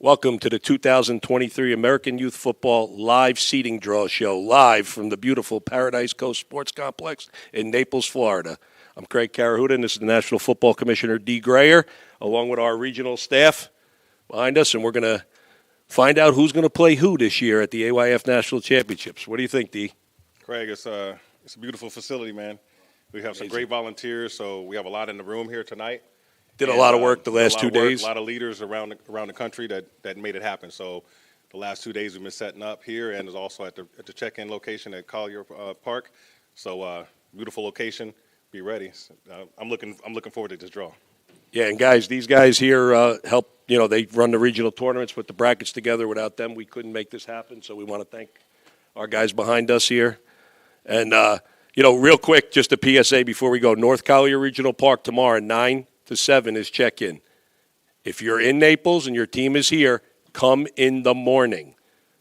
Welcome to the 2023 American Youth Football Live Seating Draw Show, live from the beautiful Paradise Coast Sports Complex in Naples, Florida. I'm Craig Carahuda, and this is the National Football Commissioner, Dee Grayer, along with our regional staff behind us, and we're going to find out who's going to play who this year at the AYF National Championships. What do you think, Dee? Craig, it's a beautiful facility, man. We have some great volunteers, so we have a lot in the room here tonight. Did a lot of work the last 2 days. A lot of leaders around the country that made it happen. So the last 2 days we've been setting up here, and is also at the check-in location at Collier Park. So beautiful location. Be ready. I'm looking forward to this draw. Yeah, and guys, these guys here help. You know, they run the regional tournaments, put the brackets together. Without them, we couldn't make this happen. So we want to thank our guys behind us here. And real quick, just a PSA before we go. North Collier Regional Park tomorrow, 9 to 7 is check-in. If you're in Naples and your team is here, come in the morning.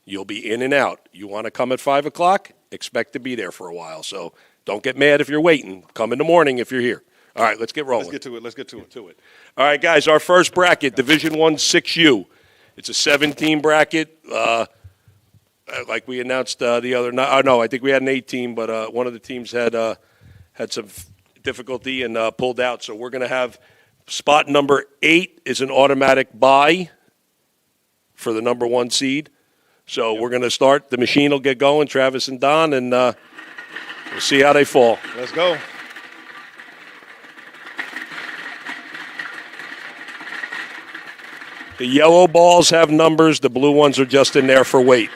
You'll be in and out. You want to come at 5 o'clock, expect to be there for a while. So don't get mad if you're waiting. Come in the morning if you're here. All right, let's get rolling. Let's get to it. All right, guys, our first bracket, Division I 6U. It's a 17 bracket. Like we announced the other night. No, I think we had an 18, but one of the teams had some difficulty and pulled out. So we're going to have spot number 8 is an automatic bye for the number 1 seed. So we're going to start. The machine will get going, Travis and Don, and we'll see how they fall. Let's go. The yellow balls have numbers. The blue ones are just in there for weight.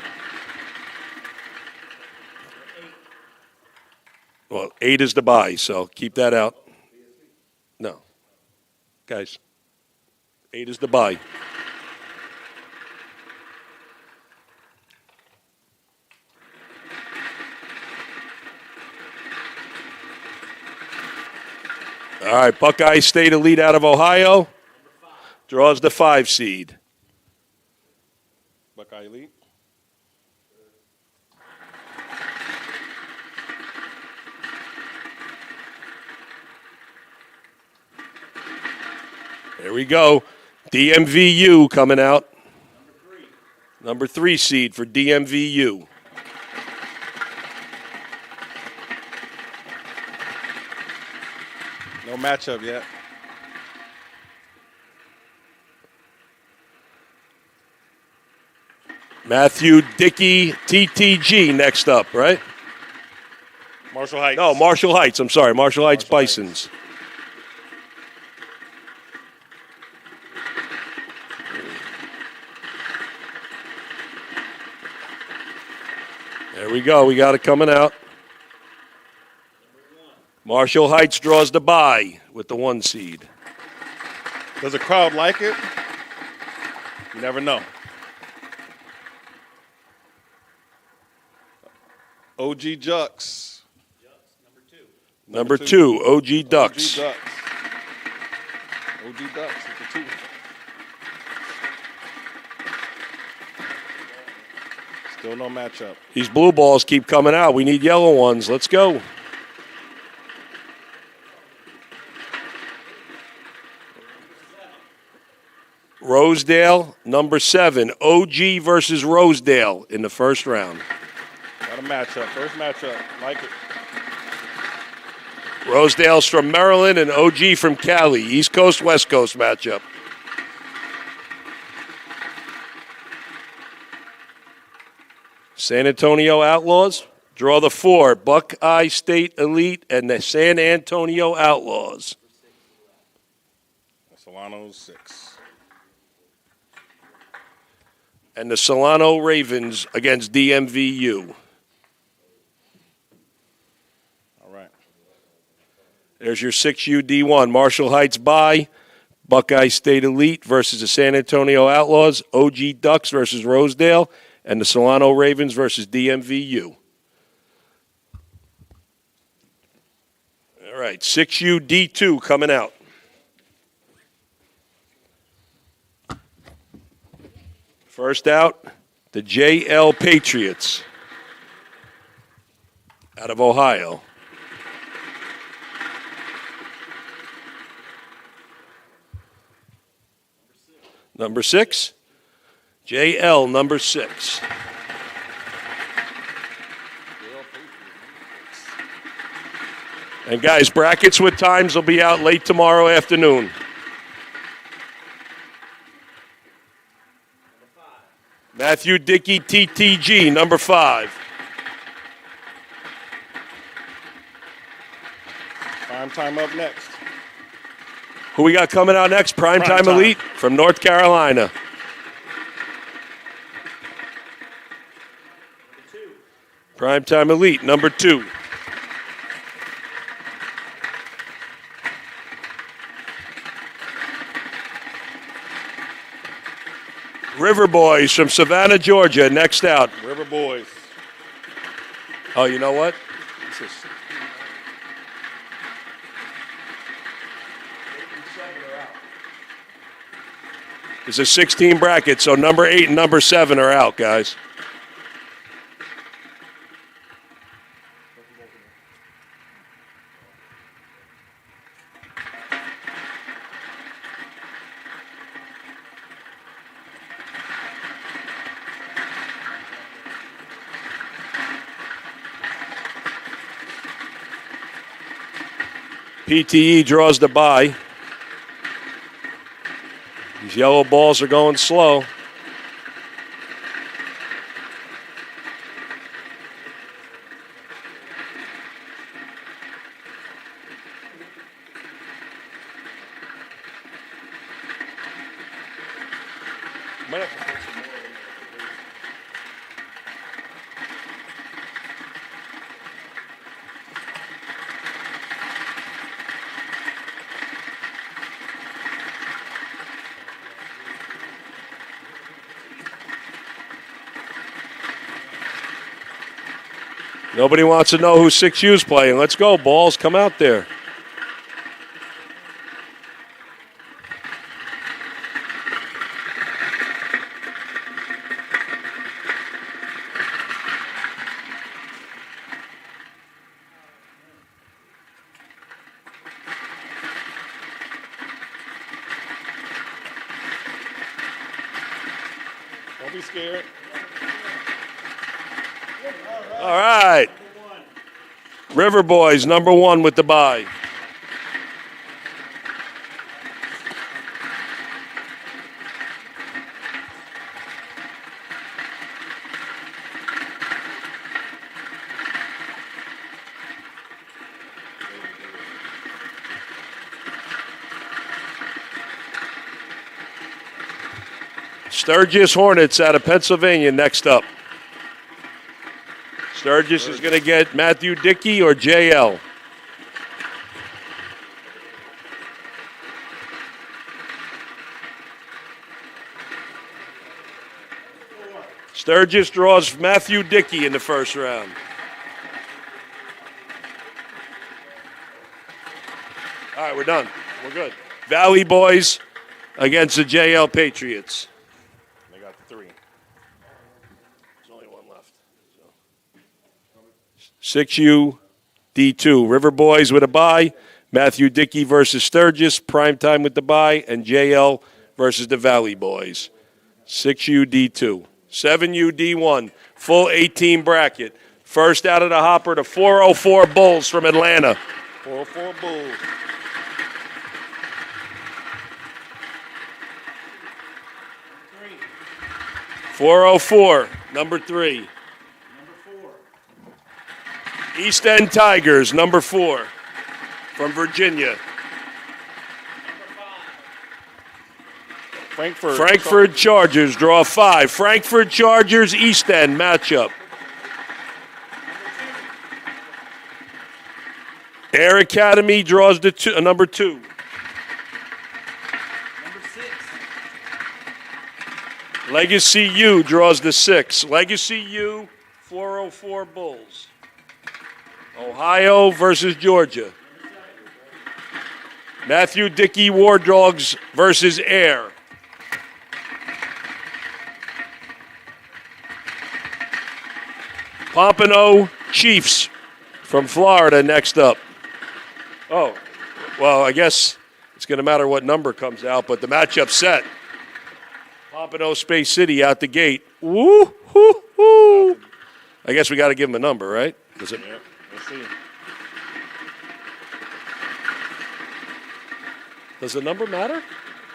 Well, 8 is the bye, so keep that out. No. Guys, 8 is the bye. All right, Buckeye State Elite out of Ohio. Draws the 5 seed. Buckeye Elite. There we go. DMVU coming out. Number 3 seed for DMVU. No matchup yet. Matthew Dickey, TTG next up, right? Marshall Heights. No, Marshall Heights. I'm sorry. Marshall Heights Bisons. There we go. We got it coming out. Marshall Heights draws the bye with the 1 seed. Does the crowd like it? You never know. OG Ducks. Number 2, OG Ducks. OG Ducks with the 2. Still no matchup. These blue balls keep coming out. We need yellow ones. Let's go. Rosedale, number 7. OG versus Rosedale in the first round. Got a matchup. First matchup. Like it. Rosedale's from Maryland and OG from Cali. East Coast, West Coast matchup. San Antonio Outlaws draw the 4. Buckeye State Elite and the San Antonio Outlaws. Solano's 6. And the Solano Ravens against DMVU. All right. There's your 6U D1. Marshall Heights bye. Buckeye State Elite versus the San Antonio Outlaws. OG Ducks versus Rosedale. And the Solano Ravens versus DMVU. All right, 6U D2 coming out. First out, the JL Patriots out of Ohio. Number 6, JL, number 6. And guys, brackets with times will be out late tomorrow afternoon. Matthew Dickey, TTG, number 5. Prime time up next. Who we got coming out next? Primetime Elite from North Carolina. Primetime Elite, number 2. River Boys from Savannah, Georgia, next out. River Boys. Oh, you know what? It's a 16 bracket, so number 8 and number 7 are out, guys. PTE draws the bye. These yellow balls are going slow. Nobody wants to know who 6U's playing. Let's go, balls. Come out there. Don't be scared. All right. River Boys, number 1 with the bye. Sturgis Hornets out of Pennsylvania next up. Sturgis is going to get Matthew Dickey or JL. Sturgis draws Matthew Dickey in the first round. All right, we're done. We're good. Valley Boys against the JL Patriots. They got 3. There's only 1 left. 6U, D2. River Boys with a bye. Matthew Dickey versus Sturgis. Primetime with the bye. And JL versus the Valley Boys. 6U, D2. 7U, D1. Full 18 bracket. First out of the hopper, the 404 Bulls from Atlanta. 404 Bulls. .404, number 3. Number 4. East End Tigers, number 4, from Virginia. Frankfurt Chargers draw 5. Frankfurt Chargers, East End matchup. Air Academy draws the number 2. Number 6. Legacy U draws the 6. Legacy U, 404 Bulls. Ohio versus Georgia. Matthew Dickey War Dogs versus Air. Pompano Chiefs from Florida next up. Oh, well, I guess it's going to matter what number comes out, but the matchup's set. Pompano Space City out the gate. Woo, hoo, hoo. I guess we got to give him a number, right? Does it? Yep. Let's see. Does the number matter?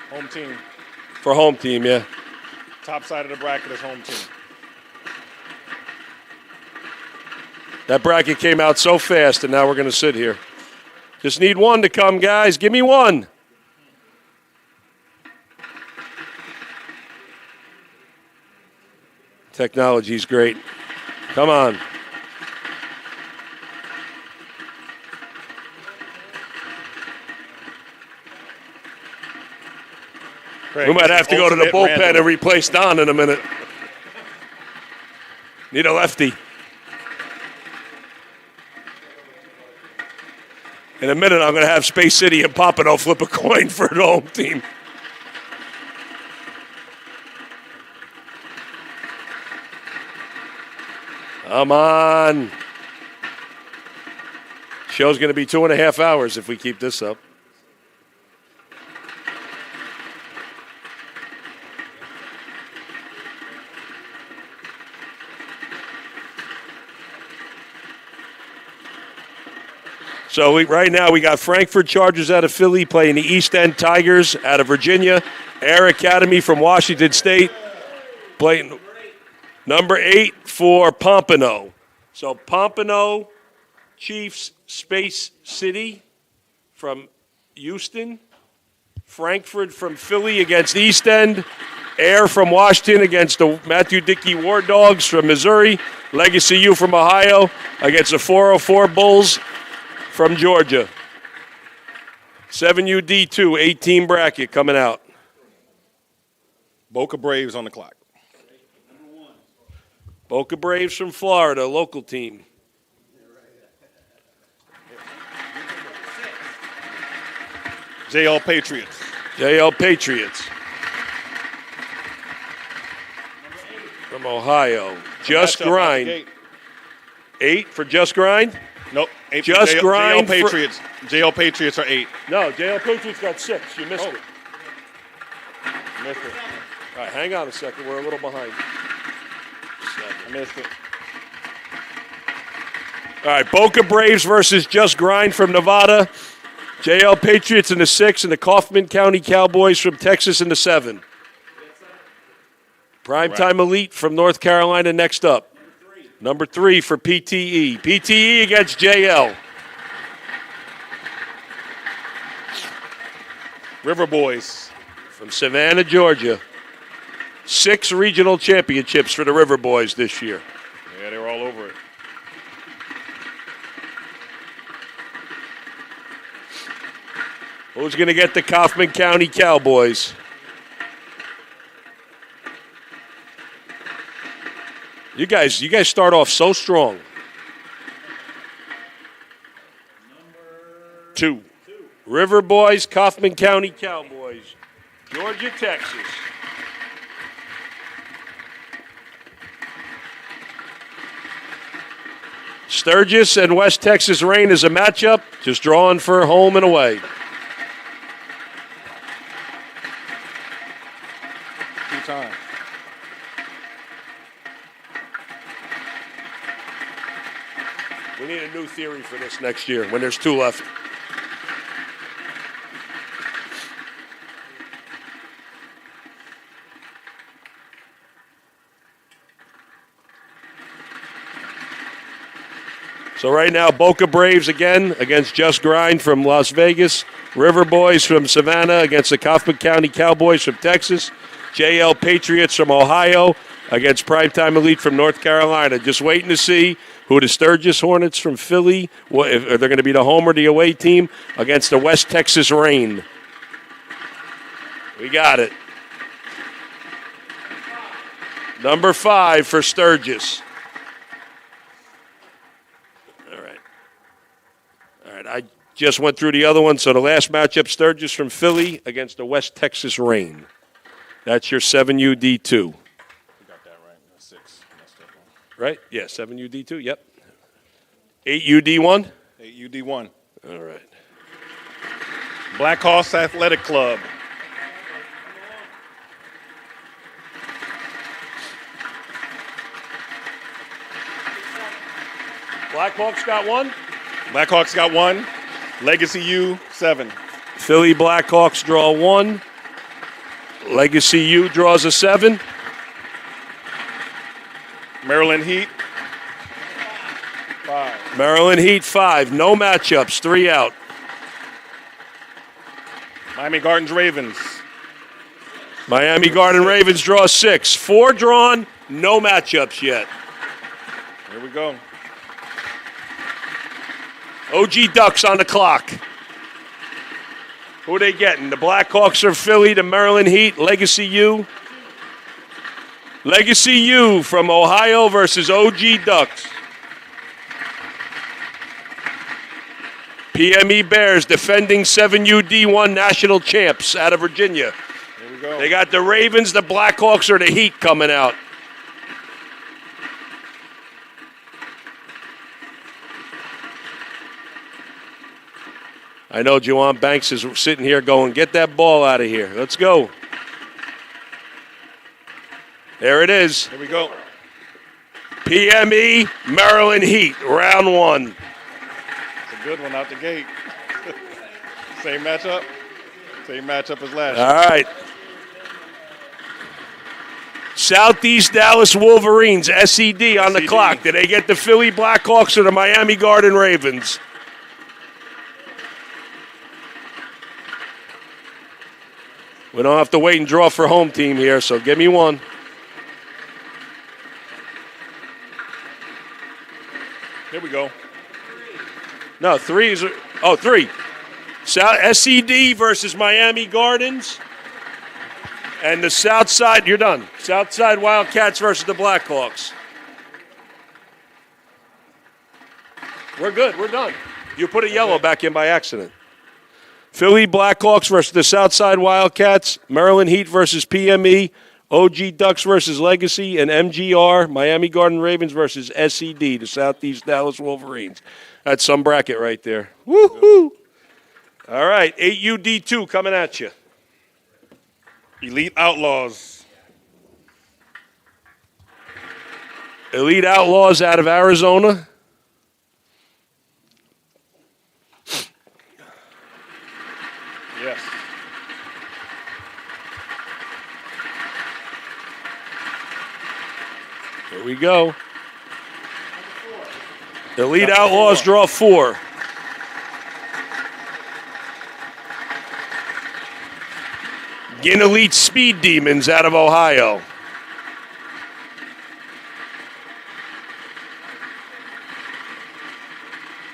Home team. For home team, yeah. Top side of the bracket is home team. That bracket came out so fast, and now we're going to sit here. Just need one to come, guys. Give me one. Technology's great. Come on. Craig, We might have to go to the ultimate bullpen random. and replace Don in a minute. Need a lefty. In a minute, I'm going to have Space City and Pompano flip a coin for the home team. Come on. Show's going to be 2.5 hours if we keep this up. So right now we got Frankfurt Chargers out of Philly playing the East End Tigers out of Virginia. Air Academy from Washington State playing number 8 for Pompano. So Pompano, Chiefs, Space City from Houston. Frankfurt from Philly against East End. Air from Washington against the Matthew Dickey War Dogs from Missouri. Legacy U from Ohio against the 404 Bulls from Georgia. 7UD2, 8-team bracket coming out. Boca Braves on the clock. Boca Braves from Florida, local team. JL Patriots. JL Patriots. From Ohio. Just Matchup out the Grind. gate. 8 for Just Grind? Nope. 8 Just for Grind JL Patriots. JL Patriots are 8. No, JL Patriots got 6. You missed Oh. it. Missed it. All right, hang on a second. We're a little behind. I missed it. All right, Boca Braves versus Just Grind from Nevada. JL Patriots in the 6 and the Kaufman County Cowboys from Texas in the 7. Primetime Elite from North Carolina next up. Number 3 for PTE. PTE against JL. River Boys. From Savannah, Georgia. 6 regional championships for the River Boys this year. Yeah, they were all over it. Who's going to get the Kaufman County Cowboys? You guys start off so strong. 2. River Boys, Kaufman County Cowboys. Georgia, Texas. Sturgis and West Texas Rain is a matchup, just drawing for home and away. Time. We need a new theory for this next year when there's 2 left. So right now, Boca Braves again against Just Grind from Las Vegas. River Boys from Savannah against the Kaufman County Cowboys from Texas. JL Patriots from Ohio against Primetime Elite from North Carolina. Just waiting to see who the Sturgis Hornets from Philly, if they're going to be the home or the away team, against the West Texas Rain. We got it. Number 5 for Sturgis. All right, I just went through the other one. So the last matchup, Sturgis from Philly against the West Texas Rain. That's your 7UD2. You got that right. 6. Right? Yeah, 7UD2, yep. 8UD1? 8UD1. All right. Black Hawks Athletic Club. Blackhawks got one. Blackhawks got 1. Legacy U, 7. Philly Blackhawks draw 1. Legacy U draws a 7. Maryland Heat, 5. Maryland Heat 5. No matchups. 3 out. Miami Gardens Ravens, Miami Garden Ravens draw 6. 4 drawn. No matchups yet. here we go. OG Ducks on the clock. Who are they getting? The Blackhawks or Philly, the Maryland Heat, Legacy U? Legacy U from Ohio versus OG Ducks. PME Bears defending 7U D1 national champs out of Virginia. Here we go. They got the Ravens, the Blackhawks, or the Heat coming out. I know Juwan Banks is sitting here going, get that ball out of here. Let's go. There it is. Here we go. PME, Maryland Heat, round 1. It's a good one out the gate. Same matchup. Same matchup as last year. All right. Southeast Dallas Wolverines, SED on the SED. clock. Did they get the Philly Blackhawks or the Miami Garden Ravens? We don't have to wait and draw for home team here, so give me one. Here we go. No, 3 is. Oh, 3. SED versus Miami Gardens. And the South Side, you're done. South Side Wildcats versus the Blackhawks. We're good. We're done. You put a yellow back in by accident. Philly Blackhawks versus the Southside Wildcats, Maryland Heat versus PME, OG Ducks versus Legacy, and MGR, Miami Garden Ravens versus SED, the Southeast Dallas Wolverines. That's some bracket right there. Woohoo! All right, 8UD2 coming at you. Elite Outlaws. Elite Outlaws out of Arizona. Yes. Here we go. Elite Outlaws draw 4. Ginn Elite Speed Demons out of Ohio.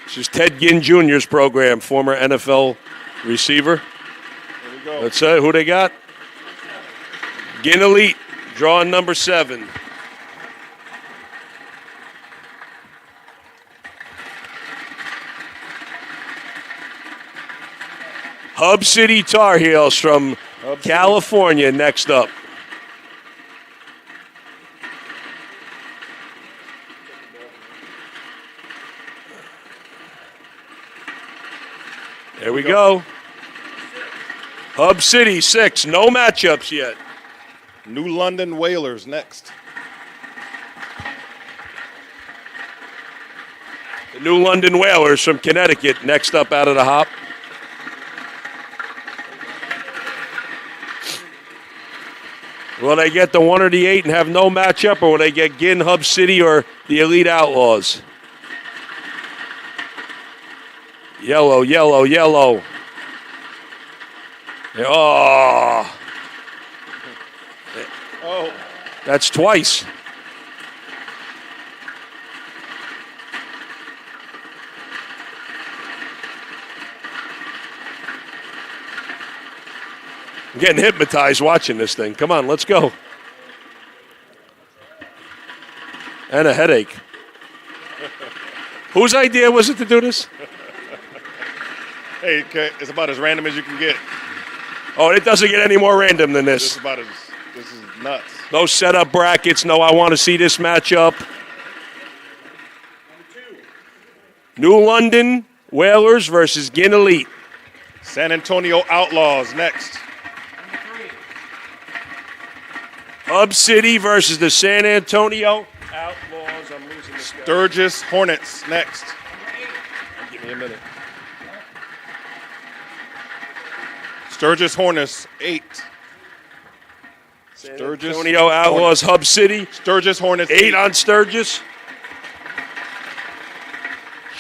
This is Ted Ginn Jr.'s program, former NFL receiver. Here we go. Let's say who they got. Ginn Elite, drawing number 7. Hub City Tar Heels from California next up. There we go. Hub City 6. No matchups yet. New London Whalers next. The New London Whalers from Connecticut next up out of the hop. Will they get the 1 or the 8 and have no matchup, or will they get Ginn, Hub City, or the Elite Outlaws? Yellow, yellow, yellow. Oh, Oh, that's twice. I'm getting hypnotized watching this thing. Come on, let's go. And a headache. Whose idea was it to do this? hey, it's about as random as you can get. Oh, it doesn't get any more random than This this. is about as, this is nuts. No setup brackets. No, I want to see this matchup. New London Whalers versus Ginn Elite. San Antonio Outlaws next. Hub City versus the San Antonio Outlaws. I'm losing the Sturgis Hornets next. Give me a minute. Sturgis Hornets 8. San Sturgis Antonio Outlaws, Hub City. Sturgis Hornets 8 on Sturgis.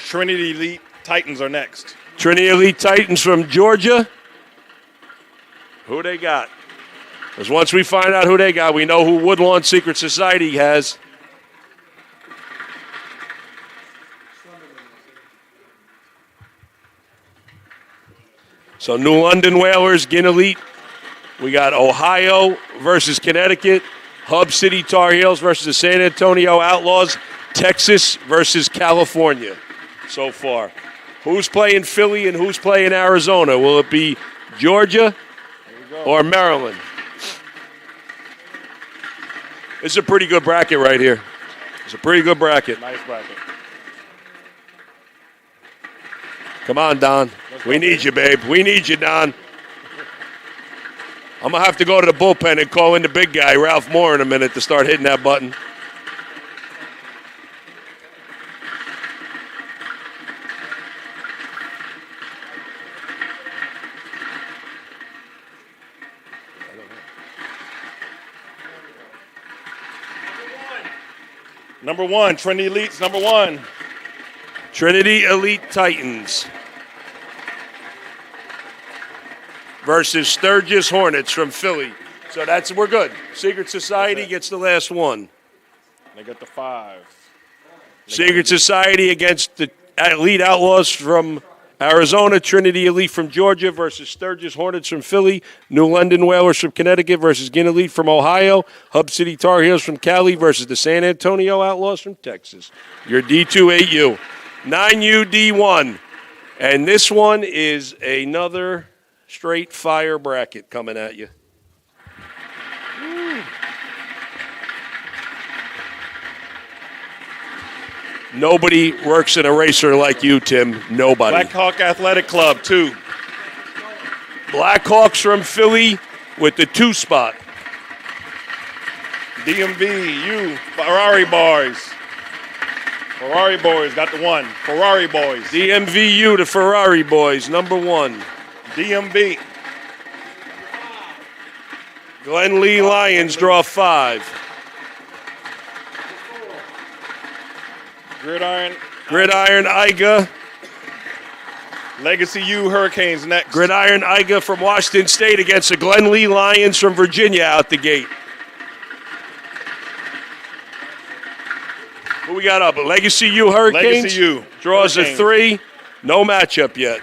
Trinity Elite Titans are next. Trinity Elite Titans from Georgia. Who they got? Because once we find out who they got, we know who Woodlawn Secret Society has. So New London Whalers, Ginn Elite. We got Ohio versus Connecticut. Hub City Tar Heels versus the San Antonio Outlaws. Texas versus California so far. Who's playing Philly and who's playing Arizona? Will it be Georgia or Maryland? This is a pretty good bracket right here. It's a pretty good bracket. Nice bracket. Come on, Don. We need you, babe. We need you, Don. I'm going to have to go to the bullpen and call in the big guy, Ralph Moore, in a minute to start hitting that button. Number 1, Trinity Elites, number 1. Trinity Elite Titans versus Sturgis Hornets from Philly. So we're good. Secret Society gets the last one. They get the 5. Secret Society against the Elite Outlaws from Arizona. Trinity Elite from Georgia versus Sturgis Hornets from Philly. New London Whalers from Connecticut versus Ginn Elite from Ohio. Hub City Tar Heels from Cali versus the San Antonio Outlaws from Texas. Your D2 8U. 9U D1. And this one is another straight fire bracket coming at you. Nobody works in a racer like you, Tim. Nobody. Blackhawk Athletic Club, 2. Blackhawks from Philly with the 2 spot. DMV, U, Ferrari Boys. Ferrari Boys got the 1. Ferrari Boys. DMVU, the Ferrari Boys, number 1. DMV. Glen Lee Lions draw 5. Gridiron. IGA. Legacy U Hurricanes next. Gridiron IGA from Washington State against the Glen Lee Lions from Virginia out the gate. Who we got up? Legacy U Hurricanes. Legacy U. Draws Hurricanes. a 3. No matchup yet.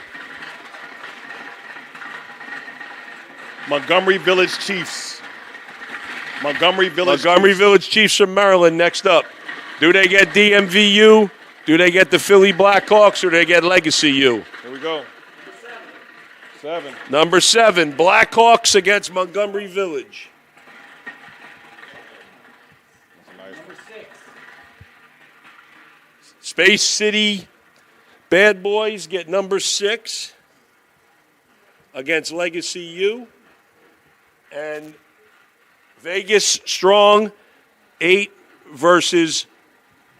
Montgomery Village Chiefs. Montgomery Village Chiefs from Maryland next up. Do they get DMVU? Do they get the Philly Blackhawks or do they get Legacy U? Here we go. 7. Number 7, Blackhawks against Montgomery Village. Number 6. Space City Bad Boys get number 6 against Legacy U. And Vegas Strong 8 versus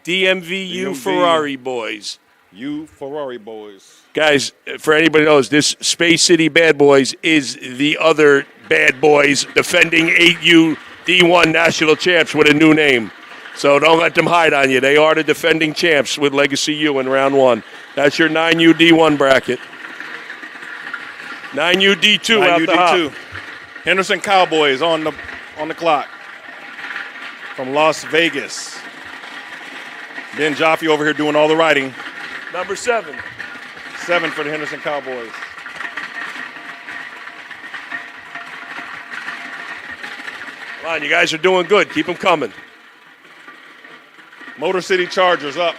DMVU Ferrari Boys. U Ferrari Boys. Guys, for anybody who knows, this Space City Bad Boys is the other Bad Boys defending 8U D1 national champs with a new name. So don't let them hide on you. They are the defending champs with Legacy U in round 1. That's your 9U D1 bracket. 9U D2 out the hop. Henderson Cowboys on the clock from Las Vegas. Ben Jaffe over here doing all the writing. Number 7. 7 for the Henderson Cowboys. Come on, you guys are doing good. Keep them coming. Motor City Chargers up.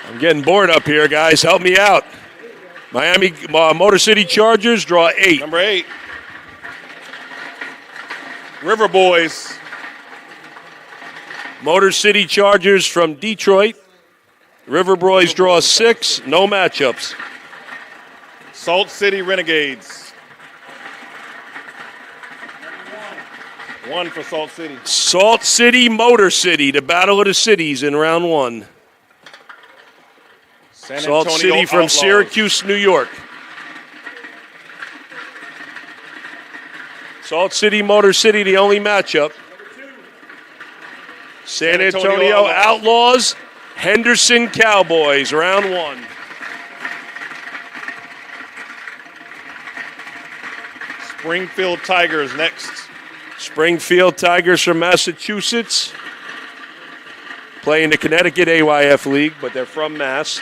I'm getting bored up here, guys. Help me out. Miami Motor City Chargers draw 8. Number 8. River Boys. Motor City Chargers from Detroit. River Boys draw 6, no matchups. Salt City Renegades. 1 for Salt City. Salt City, Motor City, the Battle of the Cities in round 1. San Salt Antonio City from Outlaws. Syracuse, New York. Salt City, Motor City, the only matchup. San Antonio Outlaws, Henderson Cowboys, round 1. Springfield Tigers next. Springfield Tigers from Massachusetts. Playing the Connecticut AYF League, but they're from Mass.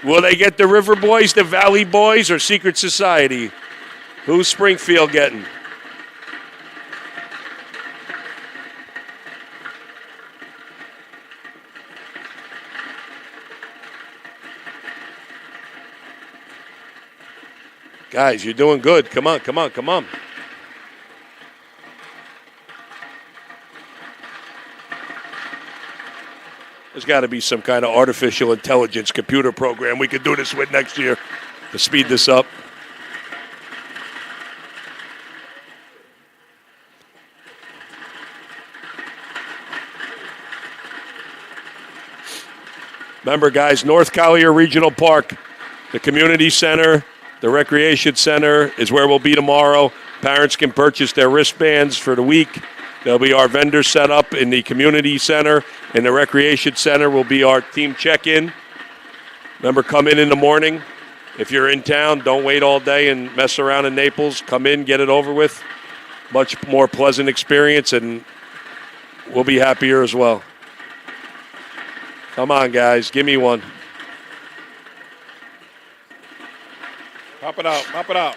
Will they get the River Boys, the Valley Boys, or Secret Society? Who's Springfield getting? Guys, you're doing good. Come on, come on, come on. There's got to be some kind of artificial intelligence computer program we could do this with next year to speed this up. Remember, guys, North Collier Regional Park, the community center, the recreation center is where we'll be tomorrow. Parents can purchase their wristbands for the week. There'll be our vendor set up in the community center. In the recreation center will be our team check-in. Remember, come in the morning. If you're in town, don't wait all day and mess around in Naples. Come in, get it over with. Much more pleasant experience, and we'll be happier as well. Come on, guys. Give me one. Pop it out, pop it out.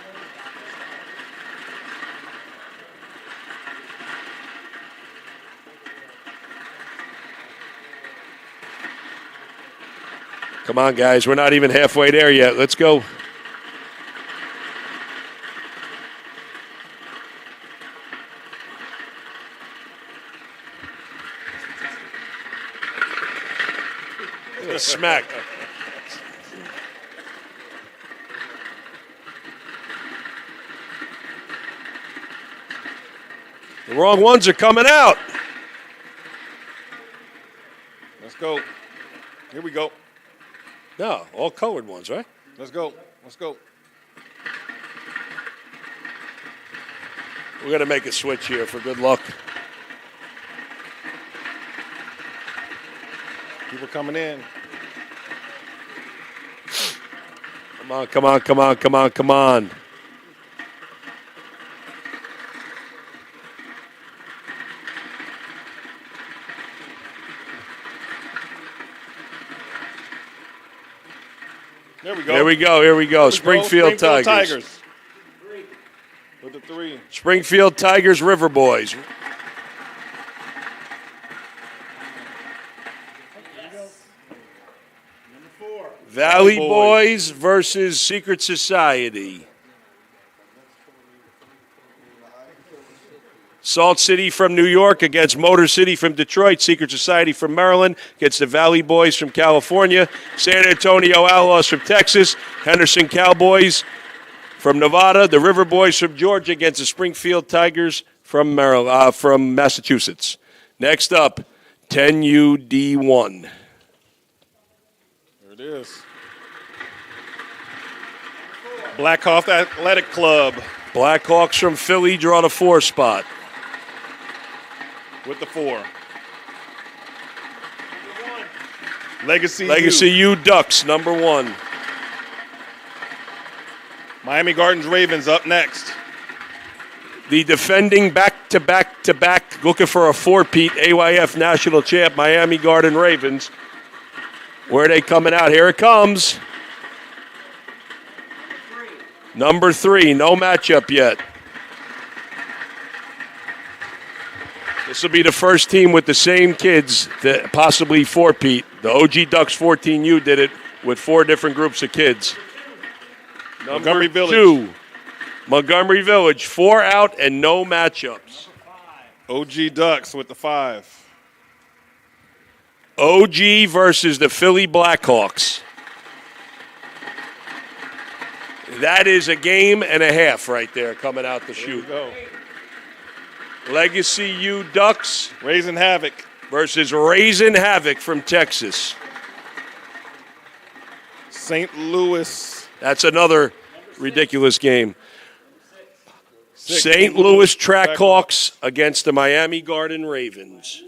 Come on, guys. We're not even halfway there yet. Let's go. Smack. The wrong ones are coming out. Let's go. Here we go. No, all colored ones, right? Let's go. Let's go. We're going to make a switch here for good luck. People coming in. Come on, come on, come on, come on, come on. There we go. Here we go, here we go. Springfield Tigers. Tigers. With the 3. Springfield Tigers, River Boys. Valley Boys versus Secret Society. Salt City from New York against Motor City from Detroit. Secret Society from Maryland against the Valley Boys from California. San Antonio Outlaws from Texas. Henderson Cowboys from Nevada. The River Boys from Georgia against the Springfield Tigers from Maryland, from Massachusetts. Next up, 10UD1. There it is. Blackhawk Athletic Club. Blackhawks from Philly draw the 4 spot. With the 4. Legacy U Ducks, number 1. Miami Gardens Ravens up next. The defending back-to-back, looking for a 4-peat AYF national champ, Miami Garden Ravens. Where are they coming out? Here it comes. Number 3, no matchup yet. This will be the first team with the same kids that possibly 4-peat. The OG Ducks 14U did it with 4 different groups of kids. Montgomery Village. 2, Montgomery Village, 4 out and no matchups. OG Ducks with the 5. OG versus the Philly Blackhawks. That is a game and a half right there coming out the chute. Go. Legacy U Ducks Raising Havoc. versus Raising Havoc from Texas. St. Louis. That's another ridiculous game. St. Louis Trackhawks against the Miami Garden Ravens.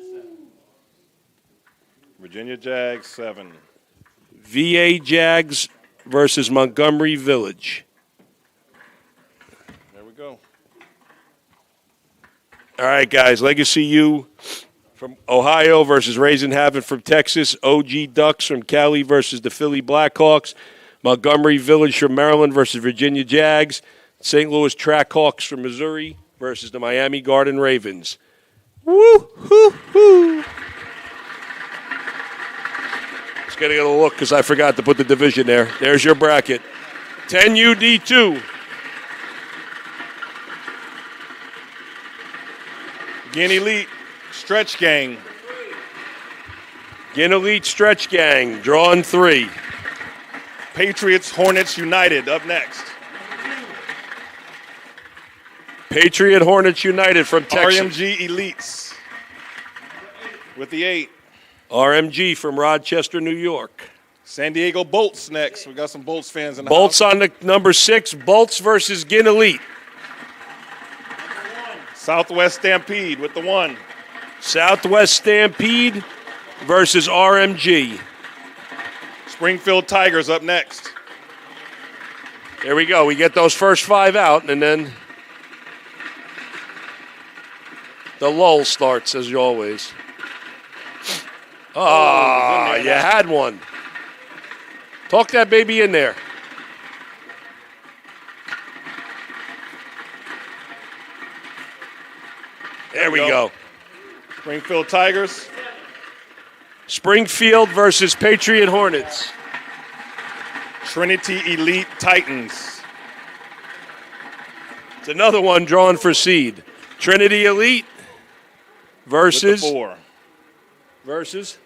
Virginia Jags 7. VA Jags versus Montgomery Village. There we go. All right, guys. Legacy U from Ohio versus Raising Havoc from Texas. OG Ducks from Cali versus the Philly Blackhawks. Montgomery Village from Maryland versus Virginia Jags. St. Louis Trackhawks from Missouri versus the Miami Garden Ravens. Woo, hoo, hoo. Just going to get a look because I forgot to put the division there. There's your bracket. 10 UD2. Guinea Elite Stretch Gang. Gin Elite Stretch Gang, drawn 3. Patriots Hornets United up next. Patriot Hornets United from Texas. RMG Elites with the 8. RMG from Rochester, New York. San Diego Bolts next. We got some Bolts fans in the Bolts house. on the number 6. Bolts versus Gin Elite. Southwest Stampede with the 1. Southwest Stampede versus RMG. Springfield Tigers up next. There we go. We get those first 5 out, and then the lull starts, as always. Ah, you had one. Talk that baby in there. There we go. Springfield Tigers. Springfield versus Patriot Hornets. Trinity Elite Titans. It's another one drawn for seed. Trinity Elite versus With the 4. versus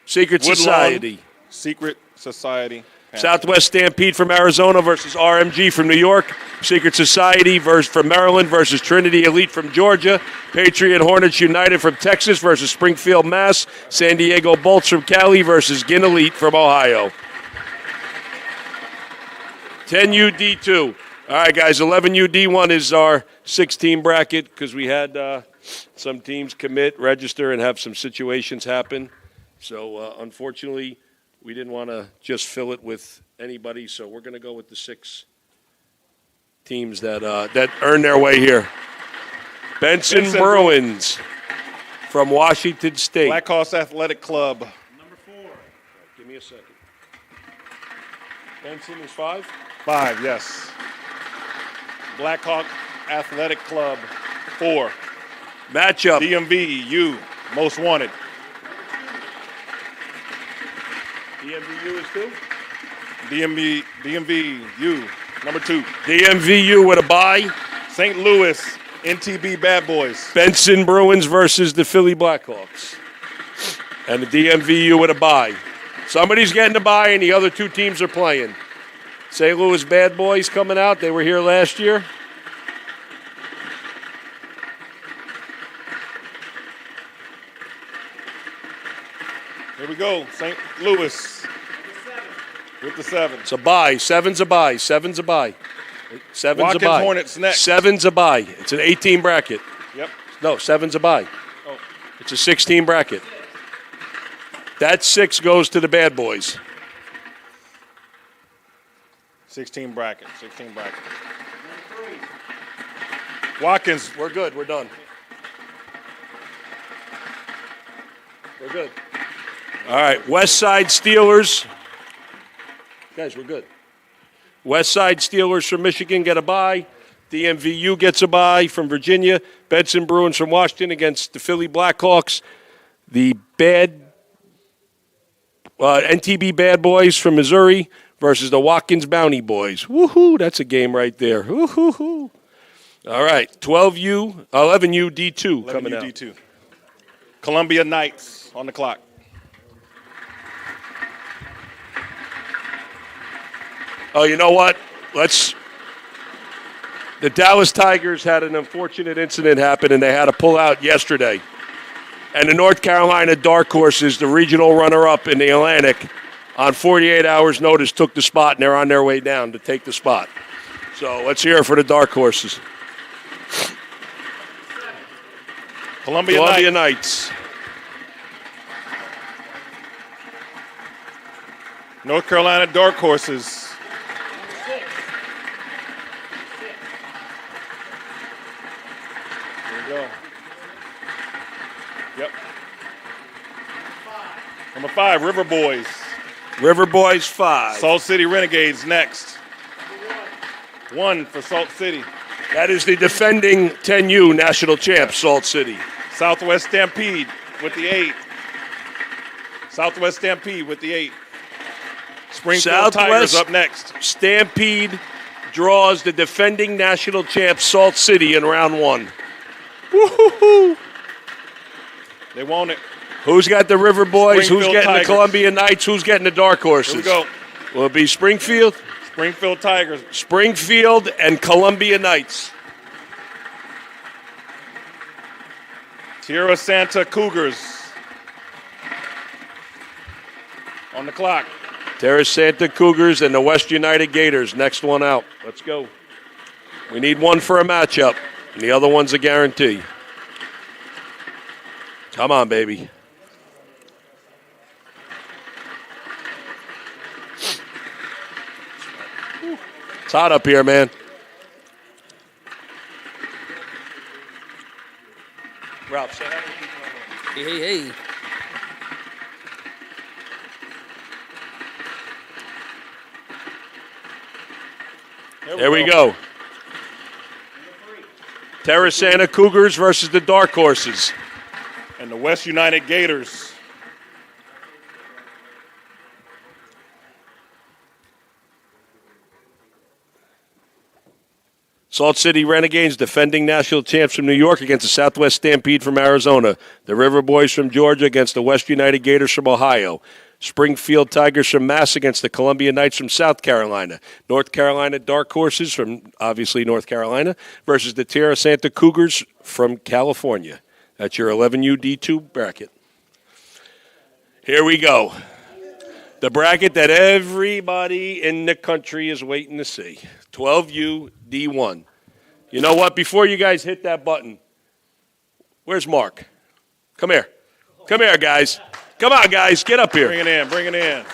Secret Woodlawn. Society. Secret Society. Southwest Stampede from Arizona versus RMG from New York. Secret Society from Maryland versus Trinity Elite from Georgia. Patriot Hornets United from Texas versus Springfield, Mass. San Diego Bolts from Cali versus Gin Elite from Ohio. 10 UD2. All right, guys, 11 UD1 is our 6-team bracket because we had some teams commit, register, and have some situations happen. So, unfortunately, we didn't want to just fill it with anybody, so we're going to go with the 6 teams that earned their way here. Benson Bruins from Washington State. Blackhawks Athletic Club. Number 4. Give me a second. Benson is 5? 5, yes. Blackhawk Athletic Club 4. Matchup. DMV U Most Wanted. DMVU is 2? DMV U number 2. DMVU with a bye. St. Louis NTB Bad Boys. Benson Bruins versus the Philly Blackhawks. And the DMVU with a bye. Somebody's getting a bye, and the other 2 teams are playing. St. Louis Bad Boys coming out. They were here last year. Here we go. St. Louis with the 7. It's a bye. 7's a bye. 7's a bye. 7's a Watkins bye. Hornets next. 7's a bye. It's an 18 bracket. Yep. No, 7's a bye. Oh. It's a 16 bracket. That 6 goes to the Bad Boys. 16 bracket. 16 bracket. Watkins. We're good. We're done. We're good. All right. West Side Steelers. Guys, we're good. West Side Steelers from Michigan get a bye. DMVU gets a bye from Virginia. Benson Bruins from Washington against the Philly Blackhawks. The NTB Bad Boys from Missouri versus the Watkins Bounty Boys. Woohoo! That's a game right there. Woohoo! All right, 12U, 11U D2 coming 11U out. D2. Columbia Knights on the clock. Oh, you know what? The Dallas Tigers had an unfortunate incident happen, and they had to pull out yesterday. And the North Carolina Dark Horses, the regional runner-up in the Atlantic, on 48 hours' notice took the spot, and they're on their way down to take the spot. So let's hear it for the Dark Horses. Columbia Knights. North Carolina Dark Horses. There we go. Yep. Number 5, River Boys. River Boys 5. Salt City Renegades next. 1 for Salt City. That is the defending 10U national champ, Salt City. Southwest Stampede with the 8. Southwest Stampede with the 8. Springfield Tigers up next. Stampede draws the defending national champ, Salt City, in round 1. Woo-hoo-hoo. They want it. Who's got the River Boys? Who's getting Tigers. the Columbia Knights? Who's getting the Dark Horses? Here we go. Will it be Springfield? Springfield Tigers. Springfield and Columbia Knights. Tierra Santa Cougars on the clock. Terra Santa Cougars and the West United Gators. Next one out. Let's go. We need one for a matchup, and the other one's a guarantee. Come on, baby. It's hot up here, man. Ralph, say hi. Hey. There we go. Terra Santa Cougars versus the Dark Horses. And the West United Gators. Salt City Renegades, defending national champs from New York against the Southwest Stampede from Arizona. The River Boys from Georgia against the West United Gators from Ohio. Springfield Tigers from Mass against the Columbia Knights from South Carolina. North Carolina Dark Horses from, obviously, North Carolina versus the Tierra Santa Cougars from California. That's your 11U D2 bracket. Here we go. The bracket that everybody in the country is waiting to see. 12U D1. You know what? Before you guys hit that button, where's Mark? Come here. Come here, guys. Come on, guys. Get up here. Bring it in.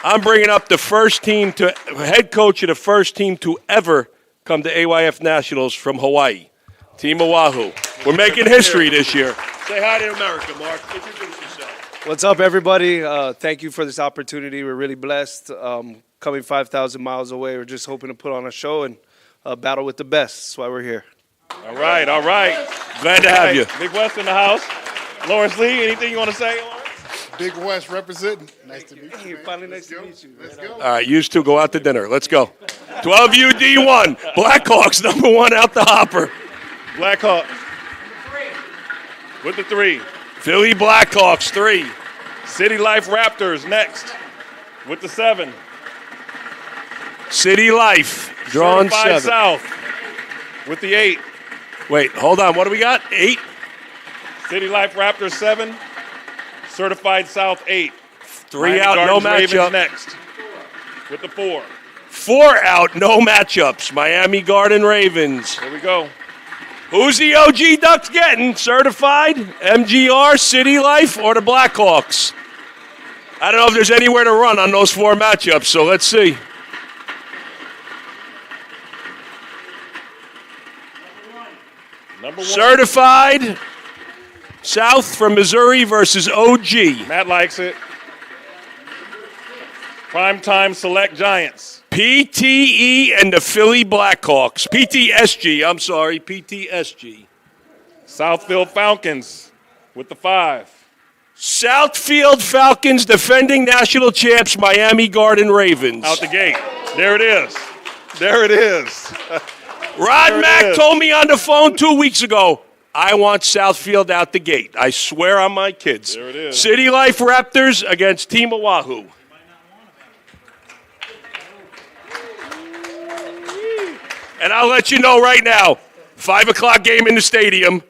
I'm bringing up the first team to head coach of the first team to ever come to AYF Nationals from Hawaii, Team Oahu. We're making history this year. Say hi to America, Mark. Introduce yourself. What's up, everybody? Thank you for this opportunity. We're really blessed. Coming 5,000 miles away, we're just hoping to put on a show and battle with the best. That's why we're here. All right. Glad to have you. Big West in the house. Lawrence Lee, anything you want to say, Lawrence? Big West representing. Nice to meet you. Hey, man. finally nice to meet you. Let's go. All right, you two go out to dinner. Let's go. 12U D1. Blackhawks, number 1 out the hopper. Blackhawks. With the 3. Philly Blackhawks, 3. City Life Raptors next. With the 7. City Life, drawn Certified 7. South. With the 8. Wait, hold on. What do we got? 8? City Life Raptors 7. Certified South 8. 3 Miami out, Gardens no Ravens matchup. next. With the 4. 4 out, no matchups. Miami Garden Ravens. Here we go. Who's the OG Ducks getting? Certified, MGR, City Life, or the Blackhawks? I don't know if there's anywhere to run on those 4 matchups, so let's see. Number 1. Certified South from Missouri versus OG. Matt likes it. Primetime Select Giants. PTE and the Philly Blackhawks. PTSG, I'm sorry, PTSG. Southfield Falcons with the 5. Southfield Falcons, defending national champs, Miami Garden Ravens. Out the gate. There it is. Rod There it Mack is. told me on the phone 2 weeks ago, I want Southfield out the gate. I swear on my kids. There it is. City Life Raptors against Team Oahu. And I'll let you know right now, 5 o'clock game in the stadium,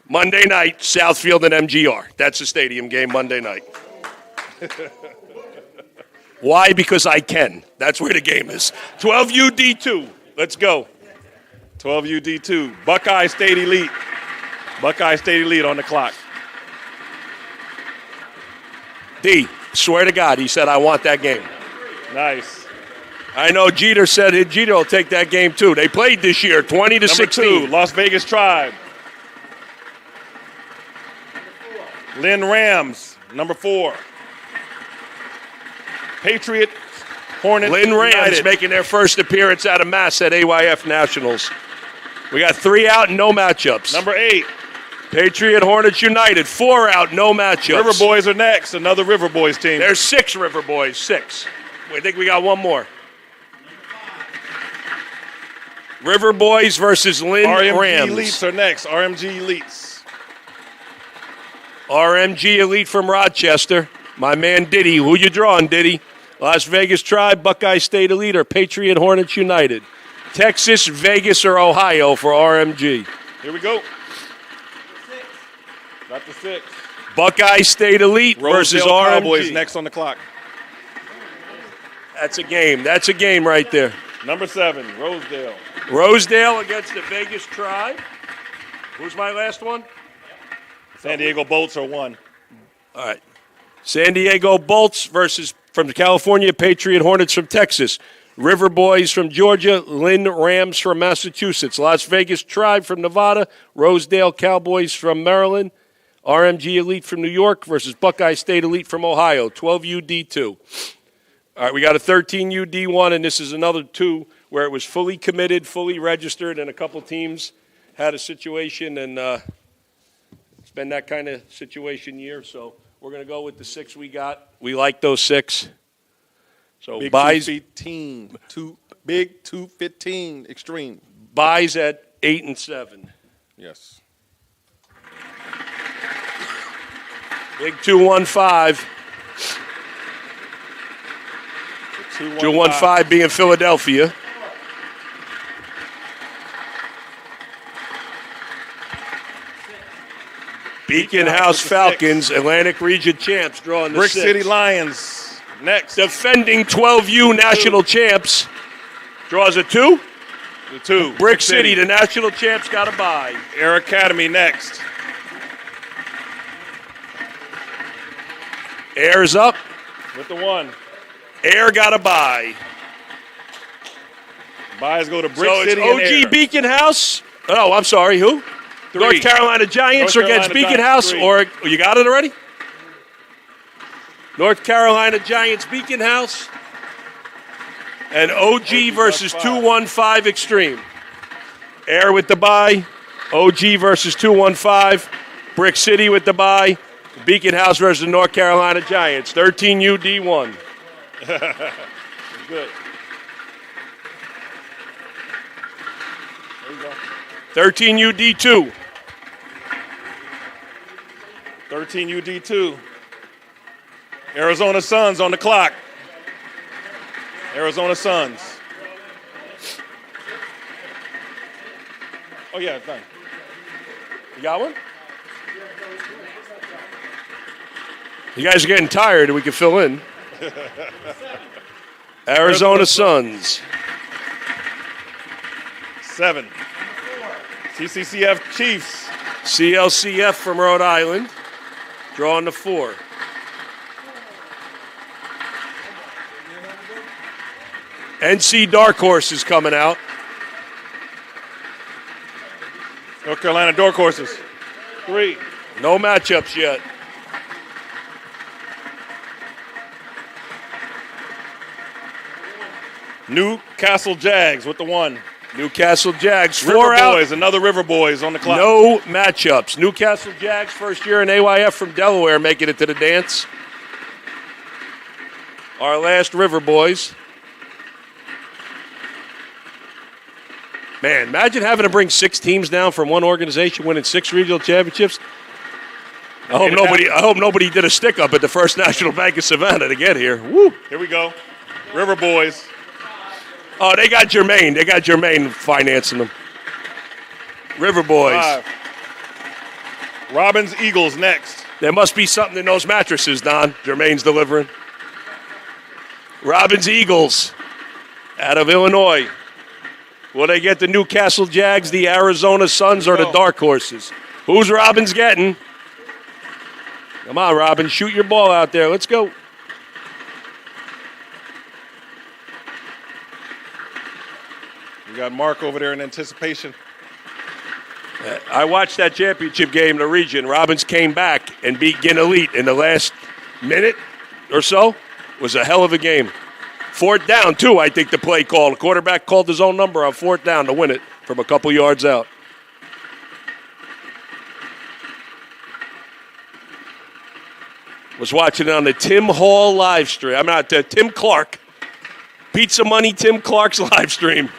Monday night, Southfield and MGR. That's the stadium game Monday night. Why? Because I can. That's where the game is. 12UD2. Let's go. 12UD2. Buckeye State Elite. Buckeye State Elite on the clock. D, swear to God, he said, I want that game. Nice. I know Jeter said Jeter will take that game too. They played this year, 20 to Number 16. 2, Las Vegas Tribe. Lynn Rams, number 4. Patriot Hornets Lynn Rams United. making their first appearance out of Mass at AYF Nationals. We got 3 out and no matchups. Number 8, Patriot Hornets United, 4 out, no matchups. River Boys are next. Another River Boys team. There's 6 River Boys, 6. I think we got one more. River Boys versus Lynn RMG Rams. Elites are next. RMG Elites. RMG Elite from Rochester. My man Diddy. Who you drawing, Diddy? Las Vegas Tribe, Buckeye State Elite, or Patriot Hornets United? Texas, Vegas, or Ohio for RMG? Here we go. Got the 6. Buckeye State Elite versus Rosedale RMG. Cowboys next on the clock. That's a game. That's a game right there. Number 7, Rosedale. Rosedale against the Vegas Tribe. Who's my last one? San Diego Bolts are 1. All right. San Diego Bolts versus from the California Patriot Hornets from Texas. River Boys from Georgia. Lynn Rams from Massachusetts. Las Vegas Tribe from Nevada. Rosedale Cowboys from Maryland. RMG Elite from New York versus Buckeye State Elite from Ohio. 12UD2. All right, we got a 13UD1, and this is another 2 where it was fully committed, fully registered, and a couple teams had a situation, and it's been that kind of situation year. So we're going to go with the 6 we got. We like those 6. So Big buys 215. Big 215 extreme. buys at 8 and 7. Yes. Big 215. 215 being Philadelphia. Beacon House Falcons, Atlantic Region champs, drawing the Brick 6. City Lions next. Defending 12U national champs, draws a 2. The 2. Brick City, the national champs, got a bye. Air Academy next. Air's up. With the 1. Air got a bye. Buys go to Brick So City it's and Air. OG Beacon House. Oh, I'm sorry. Who? 3. North Carolina Giants North against Carolina Beacon Giants, House, 3. or you got it already? North Carolina Giants, Beacon House, and OG versus 215 Extreme. Air with the bye, OG versus 215, Brick City with the bye, Beacon House versus North Carolina Giants. 13UD1. Good. 13UD2. 13UD2. Arizona Suns on the clock. Arizona Suns. Oh, yeah, it's done. You got one? You guys are getting tired, we can fill in. Arizona Suns. 7. CCCF Chiefs. CLCF from Rhode Island. Drawing the 4. NC Dark Horse is coming out. North Carolina Dark Horses. 3. No matchups yet. Newcastle Jags with the 1. Newcastle Jags, 4 River out. Boys, another River Boys on the clock. No matchups. Newcastle Jags, first year in AYF from Delaware, making it to the dance. Our last River Boys. Man, imagine having to bring 6 teams down from one organization, winning 6 regional championships. I hope nobody did a stick up at the First National Bank of Savannah to get here. Woo! Here we go. River Boys. Oh, they got Jermaine. They got Jermaine financing them. River Boys. 5. Robbins Eagles next. There must be something in those mattresses, Don. Jermaine's delivering. Robbins Eagles out of Illinois. Will they get the Newcastle Jags, the Arizona Suns, or the Dark Horses? Who's Robbins getting? Come on, Robbins. Shoot your ball out there. Let's go. We got Mark over there in anticipation. I watched that championship game in the region. Robbins came back and beat Ginn Elite in the last minute or so. It was a hell of a game. 4th down, too, I think the play call. The quarterback called his own number on 4th down to win it from a couple yards out. Was watching it on the Tim Hall live stream. I'm not Tim Clark. Pizza Money Tim Clark's live stream.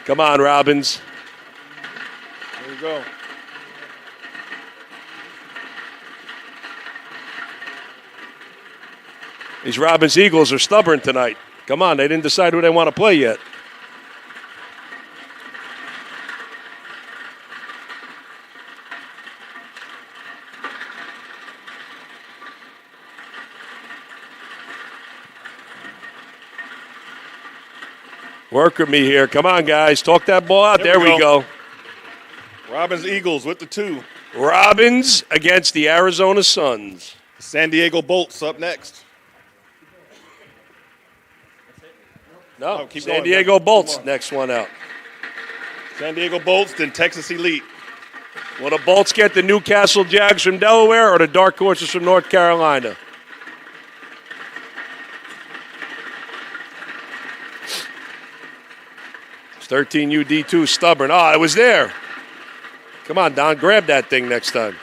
Come on, Robbins. There you go. These Robbins Eagles are stubborn tonight. Come on, they didn't decide who they want to play yet. Work with me here. Come on, guys. Talk that ball out. There we go. Robbins Eagles with the 2. Robbins against the Arizona Suns. San Diego Bolts up next. No, keep San going, Diego man. Bolts, Come on. next one out. San Diego Bolts, then Texas Elite. Will the Bolts get the Newcastle Jags from Delaware or the Dark Horses from North Carolina? It's 13 UD2, stubborn. Oh, it was there. Come on, Don, grab that thing next time.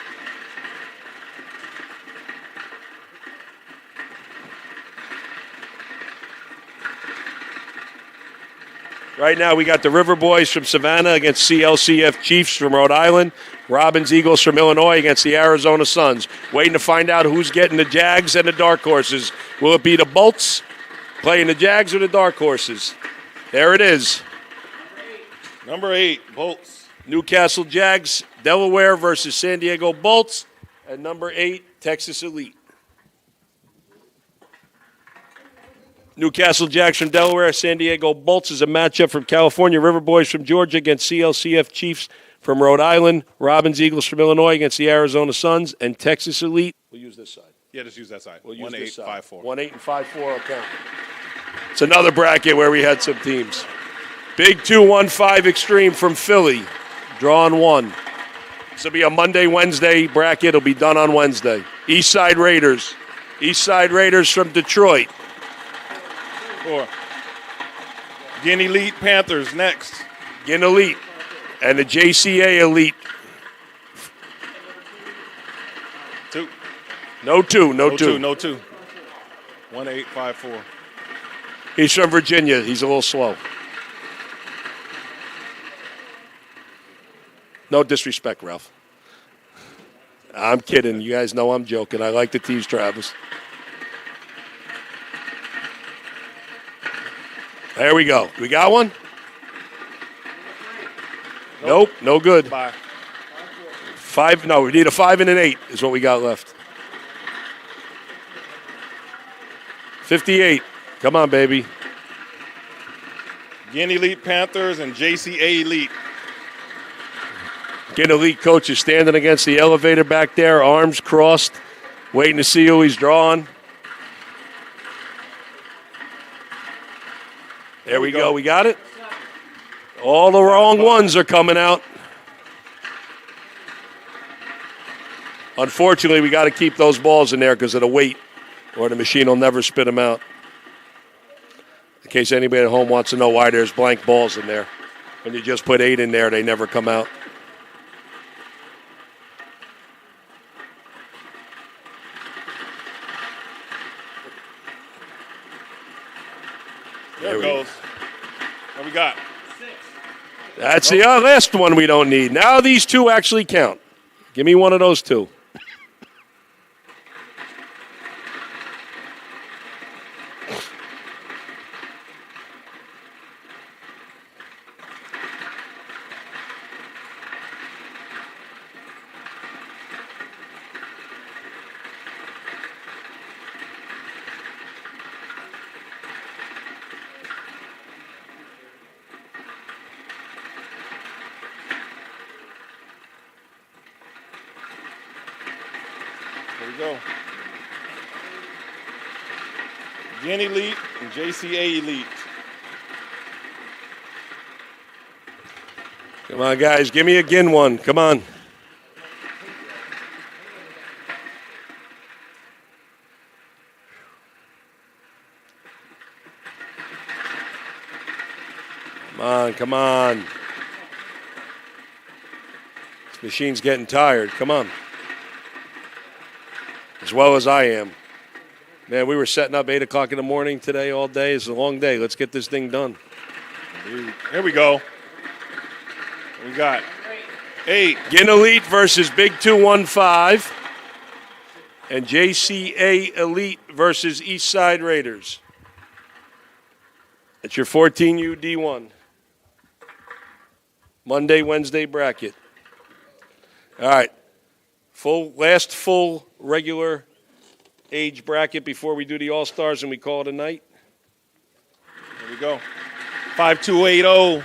Right now, we got the River Boys from Savannah against CLCF Chiefs from Rhode Island. Robbins Eagles from Illinois against the Arizona Suns. Waiting to find out who's getting the Jags and the Dark Horses. Will it be the Bolts playing the Jags or the Dark Horses? There it is. Number 8, Bolts. Newcastle Jags, Delaware versus San Diego Bolts. And number 8, Texas Elite. Newcastle Jags from Delaware, San Diego Bolts is a matchup from California. River Boys from Georgia against CLCF Chiefs from Rhode Island. Robbins Eagles from Illinois against the Arizona Suns. And Texas Elite. We'll use this side. Yeah, just use that side. We'll use this side. 1-8-5-4. 1-8 and 5-4 will count. It's another bracket where we had some teams. Big 2-1-5 Extreme from Philly. Drawing 1. This will be a Monday, Wednesday bracket. It'll be done on Wednesday. East Side Raiders. East Side Raiders from Detroit. 4. Ginn Elite Panthers next. Ginn Elite. And the JCA Elite. 2. No 2. No 2. 1-8-5-4. He's from Virginia. He's a little slow. No disrespect, Ralph. I'm kidding. You guys know I'm joking. I like to tease Travis. There we go. We got one? Nope. No good. Bye. 5. No, we need a 5 and an 8 is what we got left. 58. Come on, baby. Ginn Elite Panthers and JCA Elite. Ginn Elite coach is standing against the elevator back there, arms crossed, waiting to see who he's drawing. There we go. We got it. All the wrong ones are coming out. Unfortunately, we got to keep those balls in there because of the weight, or the machine will never spit them out. In case anybody at home wants to know why there's blank balls in there. When you just put 8 in there, they never come out. There it goes. we got? That's the last one we don't need. Now these two actually count. Give me one of those two. Here we go. Gen Elite and JCA Elite. Come on, guys. Give me again one. Come on. Come on, come on. This machine's getting tired. Come on. As well as I am. Man, we were setting up 8 o'clock in the morning today all day. It's a long day. Let's get this thing done. Here we go. We got 8. Gin Elite versus Big 215. And JCA Elite versus Eastside Raiders. That's your 14U D1. Monday, Wednesday bracket. All right. Last full regular age bracket before we do the All-Stars and we call it a night. Here we go. 5280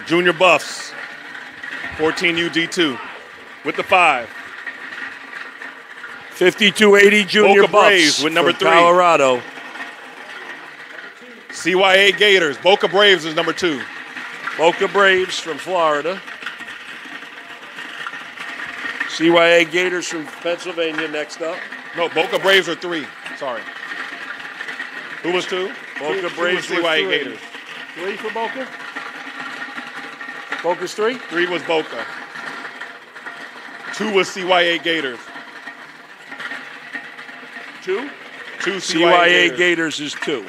Junior Buffs. 14U D2 with the 5. 5280 Junior Boca Buffs Braves with number from 3. Colorado. CYA Gators. Boca Braves is number 2. Boca Braves from Florida. CYA Gators from Pennsylvania next up. No, Boca Braves are 3. Sorry. Who was 2? Boca Two Braves was were CYA 3. Gators. 3 for Boca? Boca's 3? 3 was Boca. 2 was CYA Gators. 2? 2 CYA Gators is 2.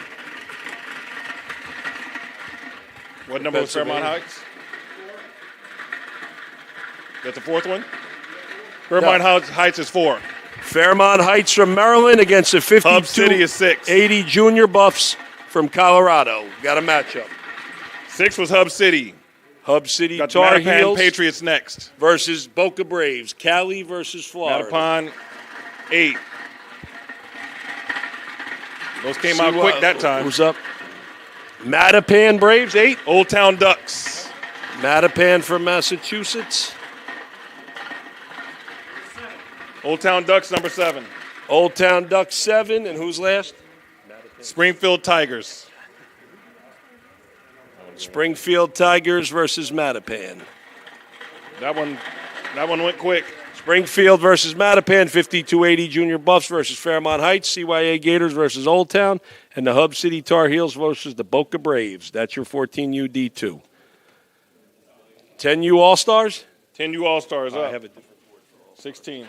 What number was Fairmont Heights? That's the 4th one? Fairmont Heights is 4. Fairmont Heights from Maryland against the 52 Hub City is 6. 80 Junior Buffs from Colorado. Got a matchup. 6 was Hub City. Hub City Got Tar Mattapan Heels Patriots next. versus Boca Braves. Cali versus Florida. Mattapan 8. Those came out quick that time. Who's up? Mattapan Braves, 8. Old Town Ducks. Mattapan from Massachusetts. Old Town Ducks number 7. Old Town Ducks, 7. And who's last? Springfield Tigers. Springfield Tigers versus Mattapan. That one went quick. Springfield versus Mattapan, 5280 Junior Buffs versus Fairmont Heights, CYA Gators versus Old Town, and the Hub City Tar Heels versus the Boca Braves. That's your 14U D2. 10U All-Stars? 10U All-Stars I up. have a different board for all. 16.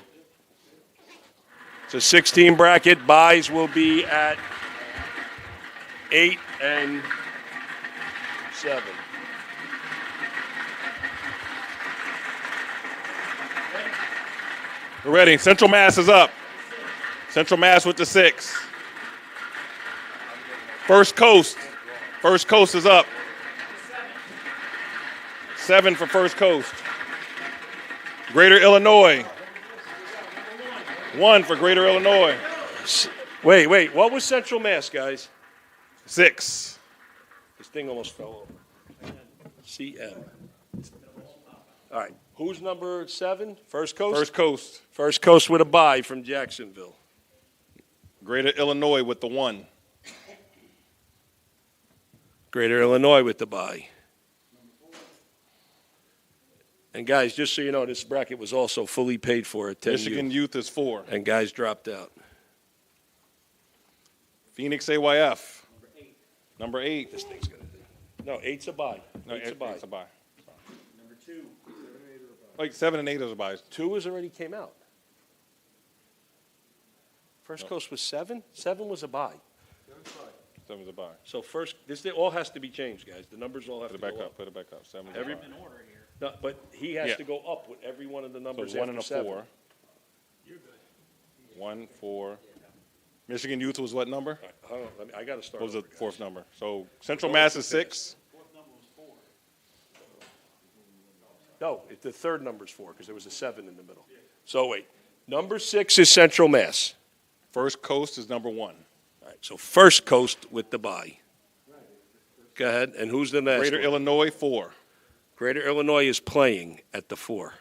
It's a 16 bracket. Buys will be at 8 and 7. We're ready. Central Mass is up. Central Mass with the 6. First Coast. First Coast is up. 7 for First Coast. Greater Illinois. 1 for Greater Illinois. Wait. What was Central Mass, guys? 6. This thing almost fell over. CM. All right. Who's number 7? First Coast? First Coast. First Coast with a bye from Jacksonville. Greater Illinois with the 1. Greater Illinois with the bye. And guys, just so you know, this bracket was also fully paid for at 10U. Michigan Youth is 4. And guys dropped out. Phoenix AYF. Number 8. This thing's going to do. No, 8's a bye. No, 8's a bye. It's a bye. Number 2. Like 7 and 8 is a bye. 2 has already came out. First Coast was 7? 7 was a bye. Seven's a bye. So first, this all has to be changed, guys. The numbers all have Put to it go back up. up. Put it back up. Seven's Every- a bye. No, but he has Yeah. to go up with every one of the So numbers one after and a 7. 4. 1, 4. Michigan Youth was what number? All right, hold on, I got to start. What was the over, guys. fourth number? So Central Go Mass to is six. 6. No, the third number's 4 because there was a 7 in the middle. So wait, number 6 is Central Mass. First Coast is number 1. All right, so First Coast with the bye. Go ahead, and who's the next Greater one? Illinois 4. Greater Illinois is playing at the 4.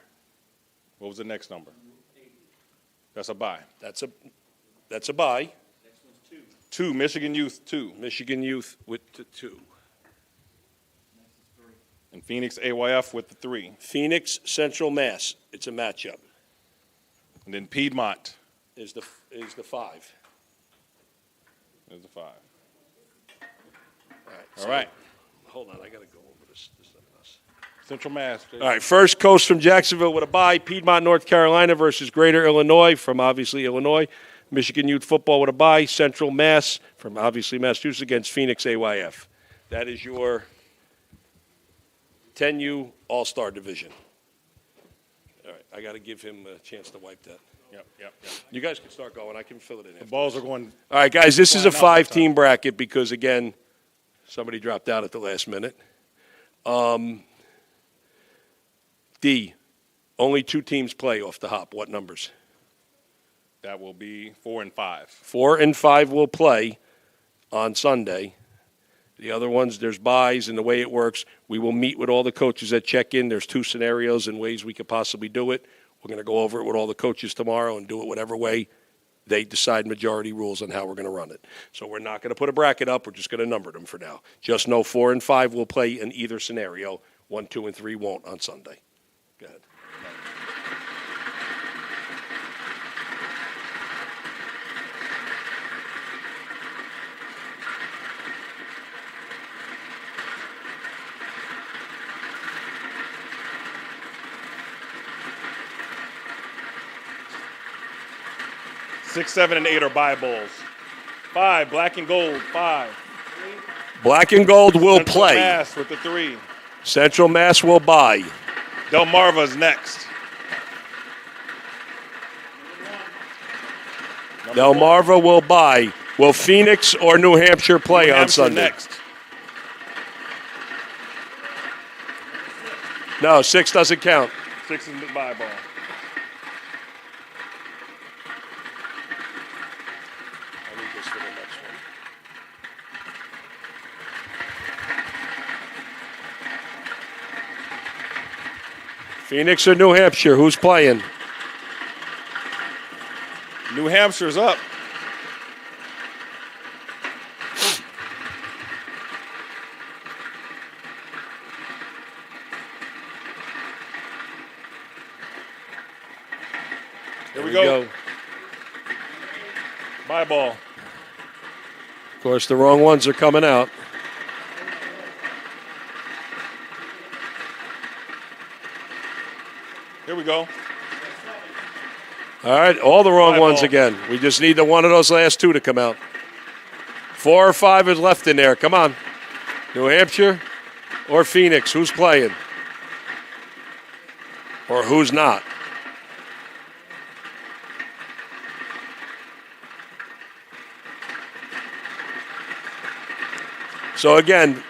What was the next number? That's a bye. That's a bye. 2. Michigan Youth 2. Michigan Youth with the 2. And Phoenix AYF with the 3. Phoenix Central Mass. It's a matchup. And then Piedmont Is the 5. is the 5. All right. All right. Hold on, I got to go over this. Central Mass. All right, First Coast from Jacksonville with a bye. Piedmont, North Carolina versus Greater Illinois from obviously Illinois. Michigan Youth Football with a bye. Central Mass from obviously Massachusetts against Phoenix AYF. That is your 10U All-Star Division. All right, I got to give him a chance to wipe that. Yep. You guys can start going. I can fill it in. The balls are going. All right, guys, this is a Flying out this 5-team bracket because, again, somebody dropped out at the last minute. D, only 2 teams play off the hop. What numbers? That will be 4 and 5. 4 and 5 will play on Sunday. The other ones, there's buys, and the way it works, we will meet with all the coaches that check in. There's 2 scenarios and ways we could possibly do it. We're going to go over it with all the coaches tomorrow and do it whatever way they decide majority rules on how we're going to run it. So we're not going to put a bracket up. We're just going to number them for now. Just know 4 and 5 will play in either scenario. 1, 2, and 3 won't on Sunday. Go ahead. 6, 7, and 8 are bye bowls. 5, black and gold, 5. Black and gold will Central play. Mass with the 3. Central Mass will buy. Delmarva's next. Delmarva will buy. Will Phoenix or New Hampshire play New on Hampshire Sunday? next. No, 6 doesn't count. 6 is the bye ball. I need this for the next one. Phoenix or New Hampshire? Who's playing? New Hampshire's up. Here we go. Bye ball. Of course, the wrong ones are coming out. Here we go. All right, all the wrong Bye ones ball. again. We just need the one of those last 2 to come out. 4 or 5 is left in there. Come on. New Hampshire or Phoenix? Who's playing? Or who's not? So again,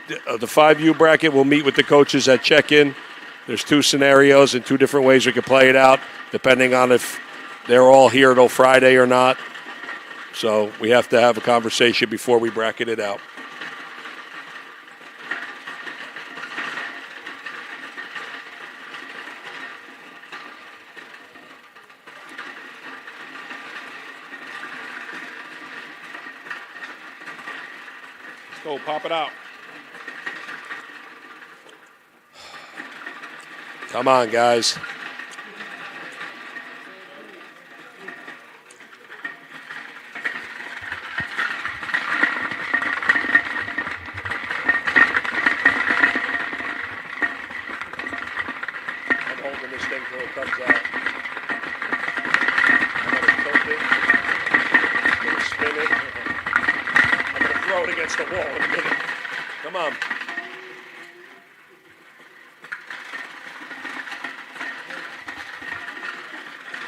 the 5U bracket will meet with the coaches at check-in. There's 2 scenarios and 2 different ways we can play it out, depending on if they're all here till Friday or not. So we have to have a conversation before we bracket it out. Let's go. Pop it out. Come on, guys. I'm holding this thing till it comes out. I'm going to tilt it. I'm going to spin it. I'm going to throw throw it against the wall in a minute. Come on.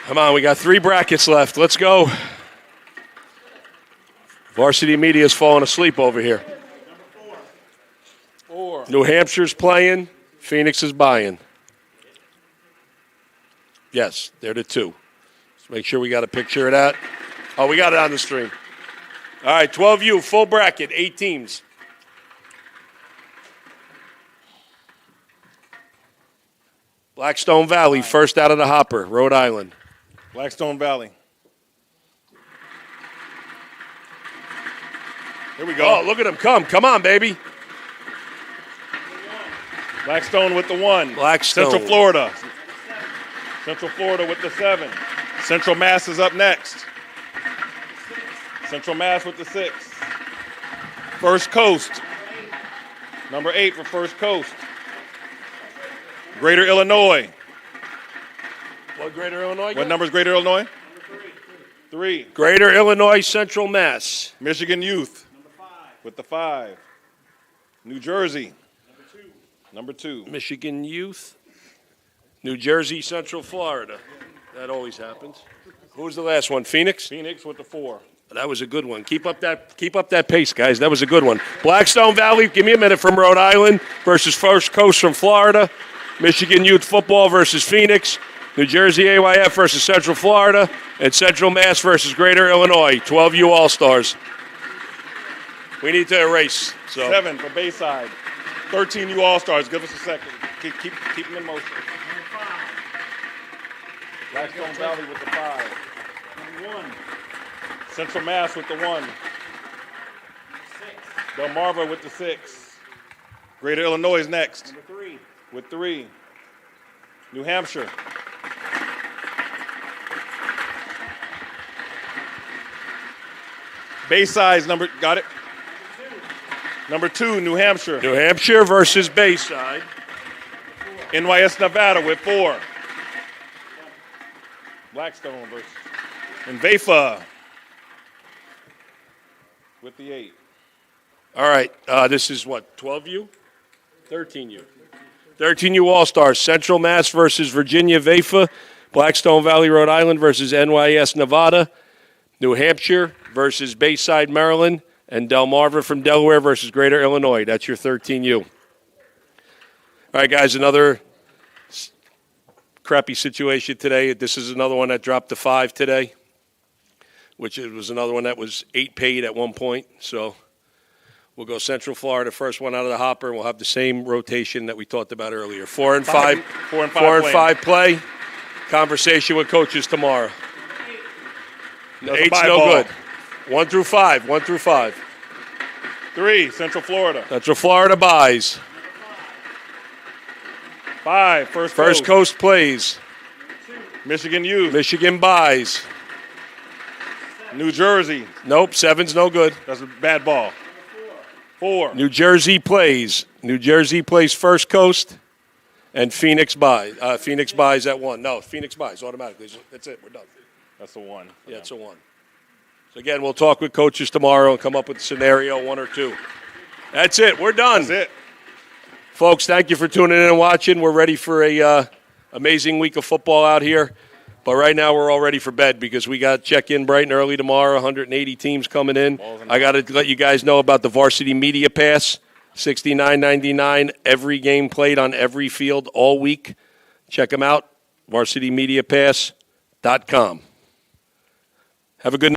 Come on, we got 3 brackets left. Let's go. Varsity Media's falling asleep over here. Four. New Hampshire's playing. Phoenix is buying. Yes, they're the 2. Let's make sure we got a picture of that. Oh, we got it on the stream. All right, 12U, full bracket, 8 teams. Blackstone Valley, first out of the hopper, Rhode Island. Blackstone Valley. Here we go. Oh, look at them come. Come on, baby. Blackstone with the 1. Blackstone. Central Florida. Central Florida with the 7. Central Mass is up next. Central Mass with the 6. First Coast. Number 8 for First Coast. Greater Illinois. What Greater Illinois? What number is Greater Illinois? 3. Greater Illinois, Central Mass. Michigan Youth. With the 5. New Jersey. Number 2. Michigan Youth. New Jersey, Central Florida. That always happens. Who was the last one? Phoenix? Phoenix with the 4. That was a good one. Keep up that pace, guys. That was a good one. Blackstone Valley, give me a minute, from Rhode Island versus First Coast from Florida. Michigan Youth Football versus Phoenix. New Jersey AYF versus Central Florida. And Central Mass versus Greater Illinois. 12U All-Stars. We need to erase. So 7 for Bayside. 13U All-Stars. Give us a second. Keep them in motion. Blackstone Valley with the 5. Number 1. Central Mass with the 1. 6. Delmarva with the 6. Greater Illinois is next. Number 3. With 3. New Hampshire. Bayside's number, got it? Number 2, New Hampshire. New Hampshire versus Bayside. NYS Nevada with 4. Blackstone versus. And VAFA with the 8. All right. This is what, 12U? 13U. 13U All-Stars. Central Mass versus Virginia VAFA. Blackstone Valley, Rhode Island versus NYS Nevada. New Hampshire versus Bayside, Maryland. And Delmarva from Delaware versus Greater Illinois. That's your 13U. All right, guys, another crappy situation today. This is another one that dropped to 5 today, which was another one that was 8 paid at one point. So we'll go Central Florida, first one out of the hopper, and we'll have the same rotation that we talked about earlier. 4 and 5. 4 and 5. 4 and 5 play. Conversation with coaches tomorrow. That's a 8's bye no ball. good. 1 through 5. 1 through 5. 3, Central Florida. Central Florida buys. 5, First Coast plays. Michigan Youth. Michigan buys. New Jersey. Nope, 7's no good. That's a bad ball. 4. New Jersey plays. New Jersey plays First Coast, and Phoenix buys. Phoenix buys at 1. No, Phoenix buys automatically. That's it. We're done. That's a 1. Yeah, it's a 1. So again, we'll talk with coaches tomorrow and come up with a scenario, 1 or 2. That's it. We're done. That's it. Folks, thank you for tuning in and watching. We're ready for a amazing week of football out here. But right now we're all ready for bed because we got check-in bright and early tomorrow, 180 teams coming in. I got to let you guys know about the Varsity Media Pass, $69.99, every game played on every field all week. Check them out, varsitymediapass.com. Have a good night.